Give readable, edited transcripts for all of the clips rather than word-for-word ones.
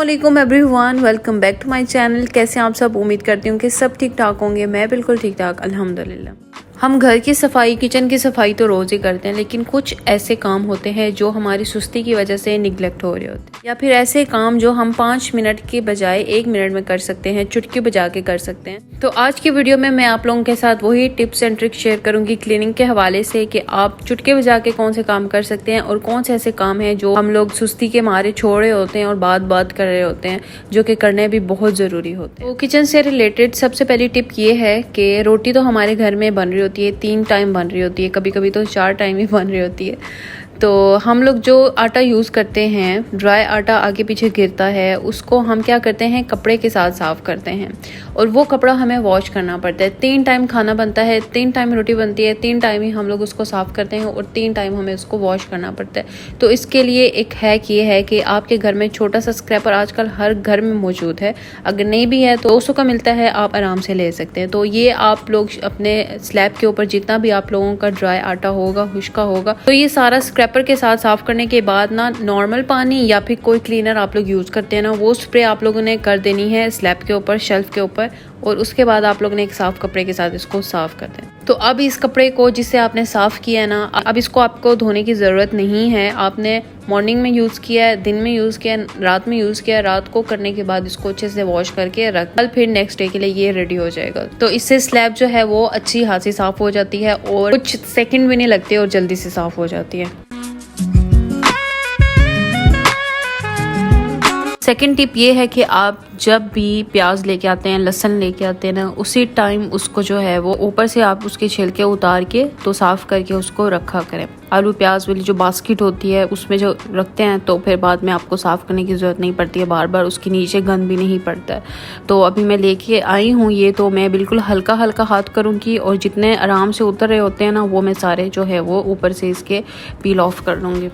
अस्सलामुअलैकुम everyone, welcome back to my channel. कैसे आप सब? उम्मीद करती हूँ कि सब ठीक ठाक होंगे। मैं बिल्कुल ठीक ठाक अल्हम्दुलिल्लाह। हम घर की सफाई, किचन की सफाई तो रोज़ ही करते हैं, लेकिन कुछ ऐसे काम होते हैं जो हमारी सुस्ती की वजह से निगलेक्ट हो रहे होते हैं, या फिर ऐसे काम जो हम 5 मिनट के बजाय 1 मिनट में कर सकते हैं, चुटकी बजा के कर सकते हैं। तो आज की वीडियो में मैं आप लोगों के साथ वही टिप्स एंड ट्रिक्स शेयर करूंगी क्लीनिंग के हवाले से कि आप चुटके बजा के कौन से काम कर सकते हैं और कौन से ऐसे काम हैं जो हम लोग सुस्ती के मारे छोड़ रहे होते हैं और बात कर रहे होते हैं, जो कि करने भी बहुत ज़रूरी होते हैं। तो किचन से रिलेटेड सबसे पहली टिप ये है कि रोटी तो हमारे घर में बन रही होती है, 3 टाइम बन रही होती है, कभी कभी तो 4 टाइम ही बन रही होती है। तो हम लोग जो आटा यूज़ करते हैं, ड्राई आटा आगे पीछे गिरता है, उसको हम क्या करते हैं, कपड़े के साथ साफ़ करते हैं और वो कपड़ा हमें वॉश करना पड़ता है। 3 टाइम खाना बनता है, 3 टाइम रोटी बनती है, 3 टाइम ही हम लोग उसको साफ़ करते हैं और 3 टाइम हमें उसको वॉश करना पड़ता है। तो इसके लिए एक हैक ये है कि आपके घर में छोटा सा स्क्रैपर आजकल हर घर में मौजूद है, अगर नहीं भी है तो 200 का मिलता है, आप आराम से ले सकते हैं। तो ये आप लोग अपने स्लैब के ऊपर जितना भी आप लोगों का ड्राई आटा होगा, खुश्का होगा, तो ये सारा स्क्रैपर के साथ साफ करने के बाद ना नॉर्मल पानी या फिर कोई क्लीनर आप लोग यूज करते हैं ना, वो स्प्रे आप लोगों ने कर देनी है स्लैब के ऊपर, शेल्फ के ऊपर, और उसके बाद आप लोगों ने एक साफ कपड़े के साथ इसको साफ कर दें। तो अब इस कपड़े को जिससे आपने साफ किया है ना, अब इसको आपको धोने की ज़रूरत नहीं है। आपने मॉर्निंग में यूज़ किया है, दिन में यूज़ किया है, रात में यूज़ किया है, रात को करने के बाद इसको अच्छे से वॉश करके रख, कल फिर नेक्स्ट डे के लिए ये रेडी हो जाएगा। तो इससे स्लैब जो है वो अच्छी खासी साफ हो जाती है और कुछ सेकंड भी नहीं लगते और जल्दी से साफ हो जाती है। सेकेंड टिप ये है कि आप जब भी प्याज लेके आते हैं, लहसुन लेके आते हैं ना, उसी टाइम उसको जो है वो ऊपर से आप उसके छिलके उतार के तो साफ़ करके उसको रखा करें। आलू प्याज वाली जो बास्केट होती है उसमें जो रखते हैं तो फिर बाद में आपको साफ़ करने की ज़रूरत नहीं पड़ती है, बार बार उसके नीचे गंद भी नहीं पड़ता है। तो अभी मैं लेके आई हूँ ये, तो मैं बिल्कुल हल्का हल्का हाथ करूँगी और जितने आराम से उतर रहे होते हैं ना, वो मैं सारे जो है वो ऊपर से इसके पील ऑफ कर लूँगी।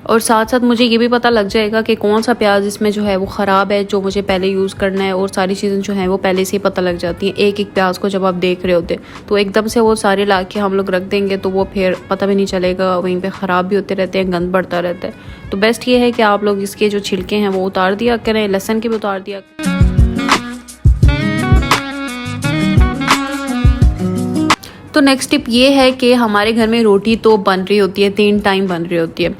और साथ साथ मुझे ये भी पता लग जाएगा कि कौन सा प्याज इसमें जो है वो ख़राब है, जो मुझे पहले यूज़ करना है, और सारी चीज़ें जो हैं वो पहले से ही पता लग जाती हैं। एक एक प्याज को जब आप देख रहे होते तो एकदम से वो सारे ला के हम लोग रख देंगे तो वो फिर पता भी नहीं चलेगा, वहीं पे ख़राब भी होते रहते हैं, गंद बढ़ता रहता है। तो बेस्ट ये है कि आप लोग इसके जो छिलके हैं वो उतार दिया करें, लहसुन के भी उतार दिया। तो नेक्स्ट टिप ये है कि हमारे घर में रोटी तो बन रही होती है, 3 टाइम बन रही होती है,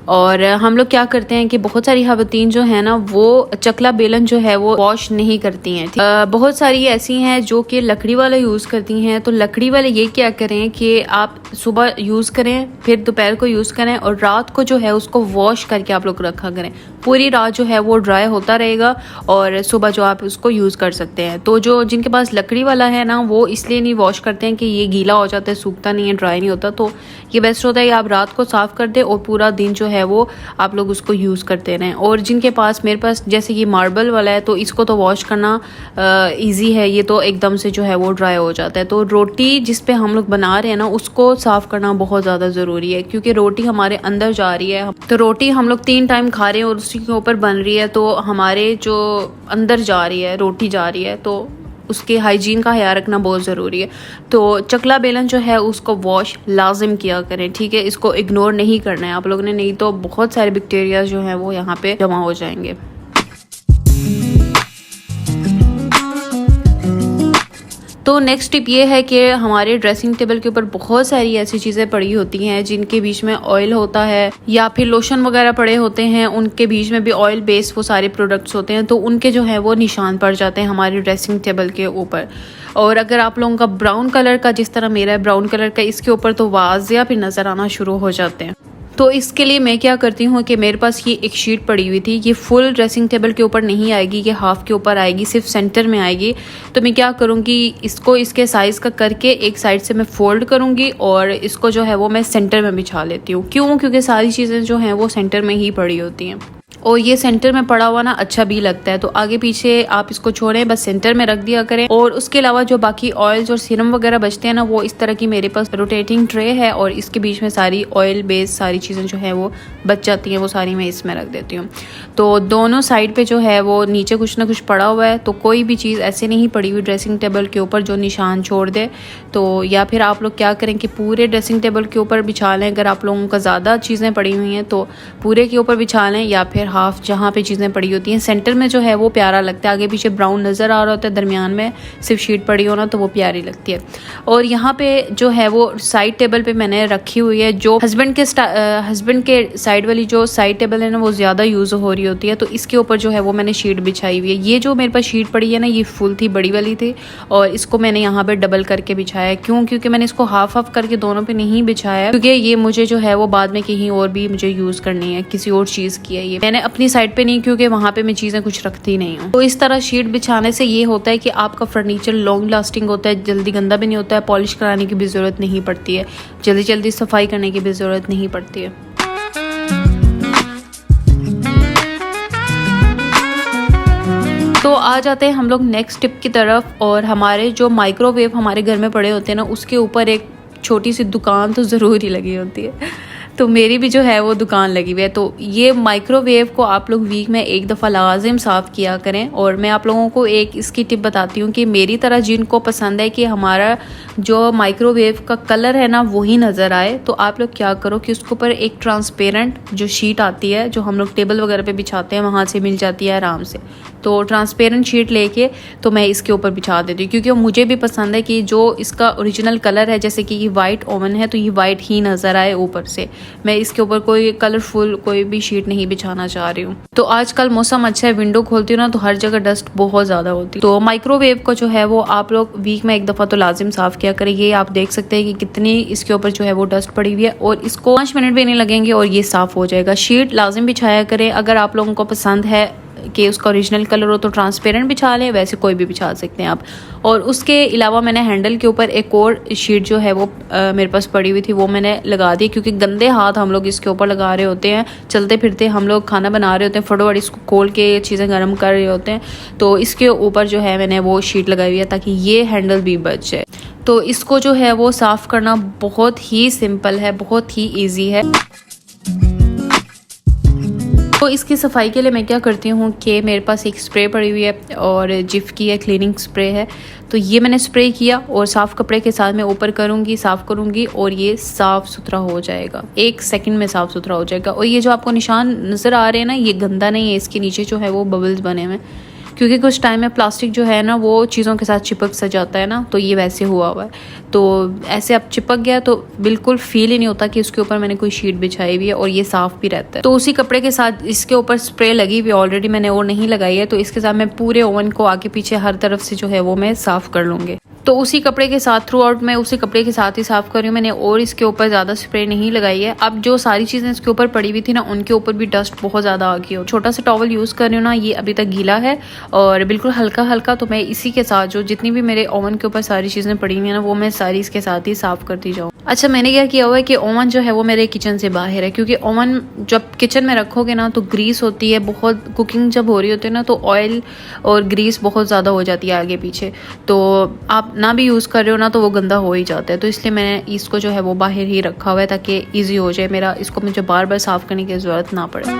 और हम लोग क्या करते हैं कि बहुत सारी खवातीन जो है ना वो चकला बेलन जो है वो वॉश नहीं करती हैं। बहुत सारी ऐसी हैं जो कि लकड़ी वाला यूज़ करती हैं। तो लकड़ी वाले ये क्या करें कि आप सुबह यूज़ करें, फिर दोपहर को यूज़ करें और रात को जो है उसको वॉश करके आप लोग रखा करें। पूरी रात जो है वो ड्राई होता रहेगा और सुबह जो आप उसको यूज़ कर सकते हैं। तो जो जिनके पास लकड़ी वाला है ना, वो इसलिए नहीं वॉश करते हैं कि ये गीला हो जाता है, सूखता नहीं है, ड्राई नहीं होता। तो ये बेस्ट होता है कि आप रात को साफ़ कर दें और पूरा दिन जो है वो आप लोग उसको यूज़ करते रहें। और जिनके पास, मेरे पास जैसे ये मार्बल वाला है, तो इसको तो वॉश करना इजी है, ये तो एकदम से जो है वो ड्राई हो जाता है। तो रोटी जिस पे हम लोग बना रहे हैं ना, उसको साफ़ करना बहुत ज़्यादा ज़रूरी है, क्योंकि रोटी हमारे अंदर जा रही है। तो रोटी हम लोग 3 टाइम खा रहे हैं और उसी के ऊपर बन रही है, तो हमारे जो अंदर जा रही है, रोटी जा रही है, तो उसके हाइजीन का ख्याल रखना बहुत ज़रूरी है। तो चकला बेलन जो है उसको वॉश लाजिम किया करें, ठीक है, इसको इग्नोर नहीं करना है आप लोगों ने, नहीं तो बहुत सारे बैक्टीरिया जो हैं वो यहाँ पे जमा हो जाएंगे। तो नेक्स्ट टिप ये है कि हमारे ड्रेसिंग टेबल के ऊपर बहुत सारी ऐसी चीज़ें पड़ी होती हैं जिनके बीच में ऑयल होता है या फिर लोशन वगैरह पड़े होते हैं, उनके बीच में भी ऑयल बेस्ड वो सारे प्रोडक्ट्स होते हैं, तो उनके जो है वो निशान पड़ जाते हैं हमारे ड्रेसिंग टेबल के ऊपर। और अगर आप लोगों का ब्राउन कलर का, जिस तरह मेरा है ब्राउन कलर का, इसके ऊपर तो वाज़िया भी नज़र आना शुरू हो जाते हैं। तो इसके लिए मैं क्या करती हूँ कि मेरे पास ये एक शीट पड़ी हुई थी, ये फुल ड्रेसिंग टेबल के ऊपर नहीं आएगी, ये हाफ के ऊपर आएगी, सिर्फ सेंटर में आएगी। तो मैं क्या करूँगी, इसको इसके साइज़ का करके एक साइड से मैं फोल्ड करूँगी और इसको जो है वो मैं सेंटर में बिछा लेती हूँ। क्यों? क्योंकि सारी चीज़ें जो हैं वो सेंटर में ही पड़ी होती हैं और ये सेंटर में पड़ा हुआ ना अच्छा भी लगता है। तो आगे पीछे आप इसको छोड़ें, बस सेंटर में रख दिया करें। और उसके अलावा जो बाकी ऑयल्स और सीरम वगैरह बचते हैं ना, वो इस तरह की मेरे पास रोटेटिंग ट्रे है और इसके बीच में सारी ऑयल बेस्ड सारी चीज़ें जो है वो बच जाती हैं, वो सारी मैं इसमें रख देती हूँ। तो दोनों साइड पे जो है वो नीचे कुछ ना कुछ पड़ा हुआ है, तो कोई भी चीज़ ऐसे नहीं पड़ी हुई ड्रेसिंग टेबल के ऊपर जो निशान छोड़ दे। तो या फिर आप लोग क्या करें कि पूरे ड्रेसिंग टेबल के ऊपर बिछा लें, अगर आप लोगों का ज़्यादा चीज़ें पड़ी हुई हैं तो पूरे के ऊपर बिछा लें, या फिर हाफ जहाँ पे चीज़ें पड़ी होती हैं। सेंटर में जो है वो प्यारा लगता है, आगे पीछे ब्राउन नज़र आ रहा होता है, दरमियान में सिर्फ शीट पड़ी हो ना तो वो प्यारी लगती है। और यहाँ पे जो है वो साइड टेबल पे मैंने रखी हुई है, जो हस्बैंड के साइड वाली जो साइड टेबल है ना वो ज़्यादा यूज़ हो रही होती है, तो इसके ऊपर जो है वो मैंने शीट बिछाई हुई है। ये जो मेरे पास शीट पड़ी है ना ये फुल थी, बड़ी वाली थी, और इसको मैंने यहाँ पे डबल करके बिछाया है। क्यों? क्योंकि मैंने इसको हाफ हाफ करके दोनों पे नहीं बिछाया है, क्योंकि ये मुझे जो है वो बाद में कहीं और भी मुझे यूज़ करनी है, किसी और चीज़ की है। ये मैंने अपनी साइड पे नहीं, क्योंकि वहाँ पे मैं चीज़ें कुछ रखती नहीं हूँ। तो इस तरह शीट बिछाने से ये होता है कि आपका फर्नीचर लॉन्ग लास्टिंग होता है, जल्दी गंदा भी नहीं होता है, पॉलिश कराने की भी ज़रूरत नहीं पड़ती है, जल्दी जल्दी सफाई करने की भी ज़रूरत नहीं पड़ती है। तो आ जाते हैं हम लोग नेक्स्ट टिप की तरफ। और हमारे जो माइक्रोवेव हमारे घर में पड़े होते हैं ना उसके ऊपर एक छोटी सी दुकान तो ज़रूर ही लगी होती है, तो मेरी भी जो है वो दुकान लगी हुई है। तो ये माइक्रोवेव को आप लोग वीक में एक दफ़ा लाजिम साफ़ किया करें। और मैं आप लोगों को एक इसकी टिप बताती हूँ कि मेरी तरह जिनको पसंद है कि हमारा जो माइक्रोवेव का कलर है ना वही नज़र आए, तो आप लोग क्या करो कि उसके ऊपर एक ट्रांसपेरेंट जो शीट आती है जो हम लोग टेबल वगैरह पे बिछाते हैं वहाँ से मिल जाती है आराम से, तो ट्रांसपेरेंट शीट लेके तो मैं इसके ऊपर बिछा देती हूँ, क्योंकि मुझे भी पसंद है कि जो इसका ओरिजिनल कलर है, जैसे कि ये वाइट ओवन है तो ये वाइट ही नज़र आए ऊपर से। मैं इसके ऊपर कोई कलरफुल कोई भी शीट नहीं बिछाना चाह रही हूँ। तो आजकल मौसम अच्छा है, विंडो खोलती हूँ ना तो हर जगह डस्ट बहुत ज़्यादा होती है। तो माइक्रोवेव को जो है वो आप लोग वीक में एक दफ़ा तो लाजिम साफ़ किया करें। ये आप देख सकते हैं कि कितनी इसके ऊपर जो है वो डस्ट पड़ी हुई है, और इसको 5 मिनट भी नहीं लगेंगे और ये साफ़ हो जाएगा। शीट लाजिम बिछाया करें। अगर आप लोगों को पसंद है कि उसका ओरिजिनल कलर हो तो ट्रांसपेरेंट बिछा लें, वैसे कोई भी बिछा सकते हैं आप। और उसके अलावा मैंने हैंडल के ऊपर एक और शीट जो है वो मेरे पास पड़ी हुई थी, वो मैंने लगा दी, क्योंकि गंदे हाथ हम लोग इसके ऊपर लगा रहे होते हैं, चलते फिरते हम लोग खाना बना रहे होते हैं, फटोफट इसको खोल के चीज़ें गर्म कर रहे होते हैं, तो इसके ऊपर जो है मैंने वो शीट लगाई हुई है ताकि ये हैंडल भी बच जाए। तो इसको जो है वो साफ़ करना बहुत ही सिंपल है, बहुत ही ईजी है। तो इसकी सफाई के लिए मैं क्या करती हूँ कि मेरे पास एक स्प्रे पड़ी हुई है और जिफ की है, क्लीनिंग स्प्रे है, तो ये मैंने स्प्रे किया और साफ़ कपड़े के साथ मैं ऊपर करूँगी, साफ़ करूँगी और ये साफ़ सुथरा हो जाएगा, 1 सेकंड में साफ़ सुथरा हो जाएगा। और ये जो आपको निशान नज़र आ रहे हैं ना ये गंदा नहीं है, इसके नीचे जो है वो बबल्स बने हुए हैं, क्योंकि कुछ टाइम में प्लास्टिक जो है ना वो चीज़ों के साथ चिपक सा जाता है ना, तो ये वैसे हुआ हुआ है। तो ऐसे अब चिपक गया तो बिल्कुल फील ही नहीं होता कि उसके ऊपर मैंने कोई शीट बिछाई हुई है, और ये साफ़ भी रहता है। तो उसी कपड़े के साथ इसके ऊपर स्प्रे लगी हुई ऑलरेडी मैंने और नहीं लगाई है, तो इसके साथ मैं पूरे ओवन को आगे पीछे हर तरफ से जो है वो मैं साफ़ कर लूँगी। तो उसी कपड़े के साथ थ्रू आउट मैं उसी कपड़े के साथ ही साफ़ कर रही हूँ मैंने, और इसके ऊपर ज़्यादा स्प्रे नहीं लगाई है। अब जो सारी चीज़ें इसके ऊपर पड़ी हुई थी ना उनके ऊपर भी डस्ट बहुत ज़्यादा आ गई हो। छोटा सा टॉवल यूज़ कर रही हूँ ना, ये अभी तक गीला है और बिल्कुल हल्का हल्का, तो मैं इसी के साथ जो जितनी भी मेरे ओवन के ऊपर सारी चीज़ें पड़ी हुई हैं ना वो मैं सारी इसके साथ ही साफ़ करती जाऊँ। अच्छा, मैंने क्या किया हुआ है कि ओवन जो है वो मेरे किचन से बाहर है, क्योंकि ओवन जब किचन में रखोगे ना तो ग्रीस होती है बहुत, कुकिंग जब हो रही होती है ना तो ऑयल और ग्रीस बहुत ज़्यादा हो जाती है आगे पीछे, तो आप ना भी यूज़ कर रहे हो ना तो वो गंदा हो ही जाता है। तो इसलिए मैंने इसको जो है वो बाहर ही रखा हुआ है ताकि ईजी हो जाए मेरा, इसको मुझे बार बार साफ़ करने की ज़रूरत ना पड़े।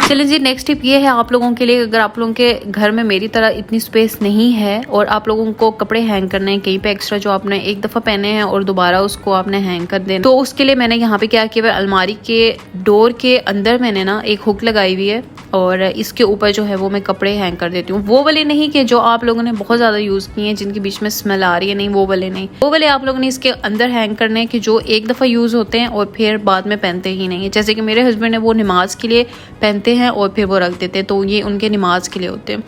चलिए जी, नेक्स्ट टिप ये है आप लोगों के लिए, अगर आप लोगों के घर में मेरी तरह इतनी स्पेस नहीं है और आप लोगों को कपड़े हैंग करने हैं कहीं पे एक्स्ट्रा, जो आपने एक दफ़ा पहने हैं और दोबारा उसको आपने हैंग कर देना, तो उसके लिए मैंने यहाँ पे क्या किया, अलमारी के डोर के अंदर मैंने ना एक हुक लगाई हुई है और इसके ऊपर जो है वो मैं कपड़े हैंग कर देती हूँ। वो वाले नहीं कि जो आप लोगों ने बहुत ज़्यादा यूज़ किए हैं जिनके बीच में स्मेल आ रही है, नहीं वो वाले नहीं, वो वाले आप लोगों ने इसके अंदर हैंग करने हैं कि जो एक दफ़ा यूज़ होते हैं और फिर बाद में पहनते ही नहीं है। जैसे कि मेरे हस्बैंड है वो नमाज के लिए पहनते हैं और फिर वो रख देते हैं, तो ये उनके नमाज के लिए होते हैं।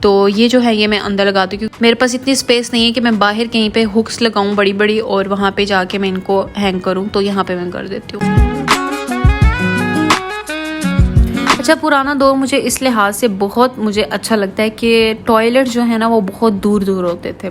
तो ये जो है ये मैं अंदर लगाती हूँ, क्योंकि मेरे पास इतनी स्पेस नहीं है कि मैं बाहर कहीं पे हुक्स लगाऊं बड़ी बड़ी और वहाँ पे जाके मैं इनको हैंग करूँ, तो यहाँ पे मैं कर देती हूँ। अच्छा, पुराना दौर मुझे इस लिहाज से बहुत मुझे अच्छा लगता है कि टॉयलेट जो है ना वो बहुत दूर दूर होते थे,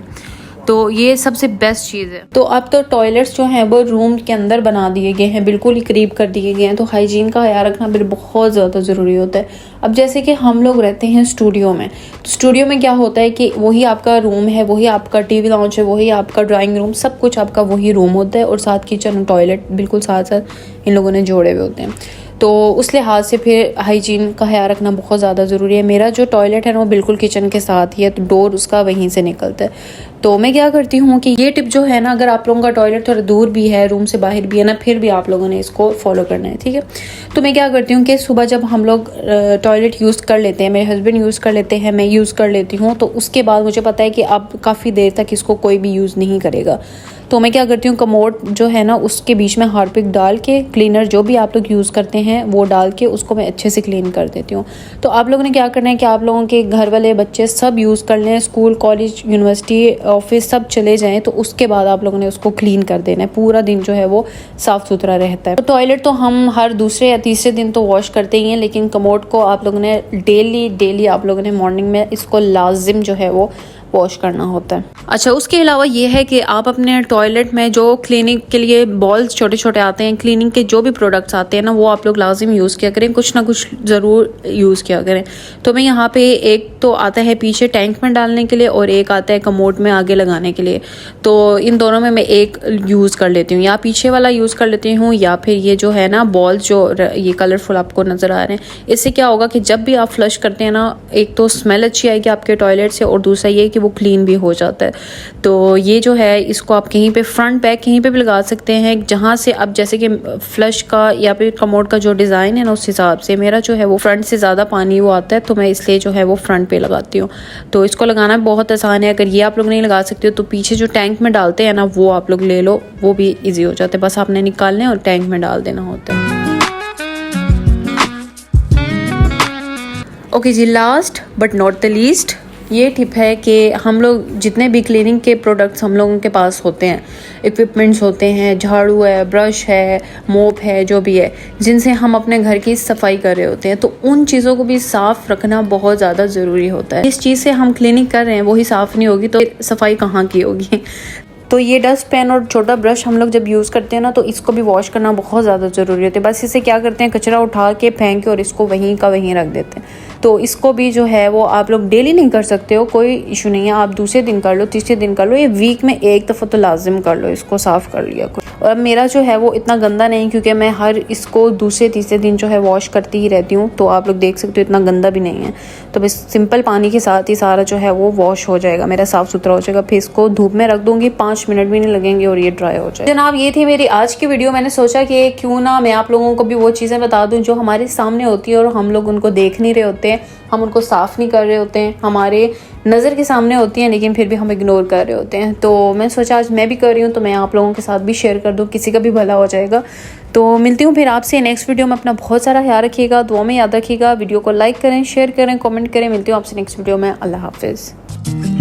तो ये सबसे बेस्ट चीज़ है। तो अब तो टॉयलेट्स जो हैं वो रूम के अंदर बना दिए गए हैं, बिल्कुल ही करीब कर दिए गए हैं, तो हाइजीन का ख्याल रखना फिर बहुत ज़्यादा ज़रूरी होता है। अब जैसे कि हम लोग रहते हैं स्टूडियो में, तो स्टूडियो में क्या होता है कि वही आपका रूम है, वही आपका टीवी लाउंज है, वही आपका ड्राइंग रूम, सब कुछ आपका वही रूम होता है और साथ किचन और टॉयलेट बिल्कुल साथ साथ इन लोगों ने जोड़े हुए होते हैं। तो उस लिहाज से फिर हाइजीन का ख्याल रखना बहुत ज़्यादा ज़रूरी है। मेरा जो टॉयलेट है ना वो बिल्कुल किचन के साथ ही है, तो डोर उसका वहीं से निकलता है। तो मैं क्या करती हूँ कि ये टिप जो है ना, अगर आप लोगों का टॉयलेट थोड़ा दूर भी है, रूम से बाहर भी है ना, फिर भी आप लोगों ने इसको फॉलो करना है, ठीक है। तो मैं क्या करती हूँ कि सुबह जब हम लोग टॉयलेट यूज़ कर लेते हैं, मेरे हस्बैंड यूज़ कर लेते हैं, मैं यूज़ कर लेती हूँ, तो उसके बाद मुझे पता है कि अब काफ़ी देर तक इसको कोई भी यूज़ नहीं करेगा। तो मैं क्या करती हूँ, कमोड जो है ना उसके बीच में हार्पिक डाल के, क्लीनर जो भी आप लोग यूज़ करते हैं वो डाल के उसको मैं अच्छे से क्लीन कर देती हूँ। तो आप लोगों ने क्या करना है कि आप लोगों के घर वाले बच्चे सब यूज़ कर लें, स्कूल कॉलेज यूनिवर्सिटी ऑफिस सब चले जाएँ, तो उसके बाद आप लोगों ने उसको क्लीन कर देना है। पूरा दिन जो है वो साफ़ सुथरा रहता है। तो टॉयलेट तो हम हर दूसरे या तीसरे दिन तो वॉश करते ही हैं, लेकिन कमोड को आप लोगों ने डेली आप लोगों ने मॉर्निंग में इसको लाजिम जो है वो वॉश करना होता है। अच्छा, उसके अलावा ये है कि आप अपने टॉयलेट में जो क्लीनिंग के लिए बॉल्स छोटे छोटे आते हैं, क्लीनिंग के जो भी प्रोडक्ट्स आते हैं ना, वो आप लोग लाजिम यूज़ किया करें, कुछ ना कुछ ज़रूर यूज़ किया करें। तो मैं यहाँ पे एक तो आता है पीछे टैंक में डालने के लिए और एक आता है कमोड में आगे लगाने के लिए। तो इन दोनों में मैं एक यूज़ कर लेती हूँ, या पीछे वाला यूज़ कर लेती हूँ, या फिर ये जो है ना बॉल्स जो ये कलरफुल आपको नज़र आ रहे हैं। इससे क्या होगा कि जब भी आप फ्लश करते हैं ना, एक तो स्मेल अच्छी आएगी आपके टॉयलेट से, और दूसरा ये कि वो क्लीन भी हो जाता है। तो ये जो है इसको आप कहीं पे फ्रंट बैक कहीं पे भी लगा सकते हैं, जहाँ से अब जैसे कि फ्लश का या फिर कमोड का जो डिज़ाइन है ना, उस हिसाब से मेरा जो है वो फ्रंट से ज़्यादा पानी वो आता है, तो मैं इसलिए जो है वो फ्रंट पे लगाती हूँ। तो इसको लगाना बहुत आसान है। अगर ये आप लोग नहीं लगा सकते हो तो पीछे जो टैंक में डालते हैं ना वो आप लोग ले लो, वो भी ईजी हो जाता है। बस आपने निकालने और टैंक में डाल देना होता है। ओके जी, last but not the least ये टिप है कि हम लोग जितने भी क्लीनिंग के प्रोडक्ट्स हम लोगों के पास होते हैं, इक्विपमेंट्स होते हैं, झाड़ू है, ब्रश है, मोप है, जो भी है, जिनसे हम अपने घर की सफाई कर रहे होते हैं, तो उन चीज़ों को भी साफ़ रखना बहुत ज़्यादा ज़रूरी होता है। जिस चीज़ से हम क्लीनिंग कर रहे हैं वही साफ़ नहीं होगी तो सफाई कहाँ की होगी। तो ये डस्ट पेन और छोटा ब्रश हम लोग जब यूज़ करते हैं ना, तो इसको भी वॉश करना बहुत ज़्यादा ज़रूरी होता है। बस इसे क्या करते हैं, कचरा उठा के फेंक के और इसको वहीं का वहीं रख देते हैं। तो इसको भी जो है वो आप लोग डेली नहीं कर सकते हो, कोई इशू नहीं है, आप दूसरे दिन कर लो, तीसरे दिन कर लो, ये वीक में एक दफ़ा तो लाजिम कर लो, इसको साफ़ कर लिया करो। और मेरा जो है वो इतना गंदा नहीं, क्योंकि मैं हर इसको दूसरे तीसरे दिन जो है वॉश करती ही रहती हूँ। तो आप लोग देख सकते हो इतना गंदा भी नहीं है। तो बस सिंपल पानी के साथ ही सारा जो है वो वॉश हो जाएगा, मेरा साफ़ सुथरा हो जाएगा। फिर इसको धूप में रख दूँगी, 5 मिनट भी नहीं लगेंगे और ये ड्राई हो जाएगा। जनाब, ये थी मेरी आज की वीडियो। मैंने सोचा कि क्यों ना मैं आप लोगों को भी वो चीज़ें बता दूँ जो हमारे सामने होती है और हम लोग उनको देख नहीं रहे होते हैं, हम उनको साफ़ नहीं कर रहे होते हैं, हमारे नज़र के सामने होती हैं, लेकिन फिर भी हम इग्नोर कर रहे होते हैं। तो मैं सोचा आज मैं भी कर रही हूँ, तो मैं आप लोगों के साथ भी शेयर कर दूँ, किसी का भी भला हो जाएगा। तो मिलती हूँ फिर आपसे नेक्स्ट वीडियो में। अपना बहुत सारा ख्याल रखिएगा, दुआ में याद रखिएगा, वीडियो को लाइक करें, शेयर करें, कमेंट करें। मिलती हूँ आपसे नेक्स्ट वीडियो में। अल्लाह हाफिज़।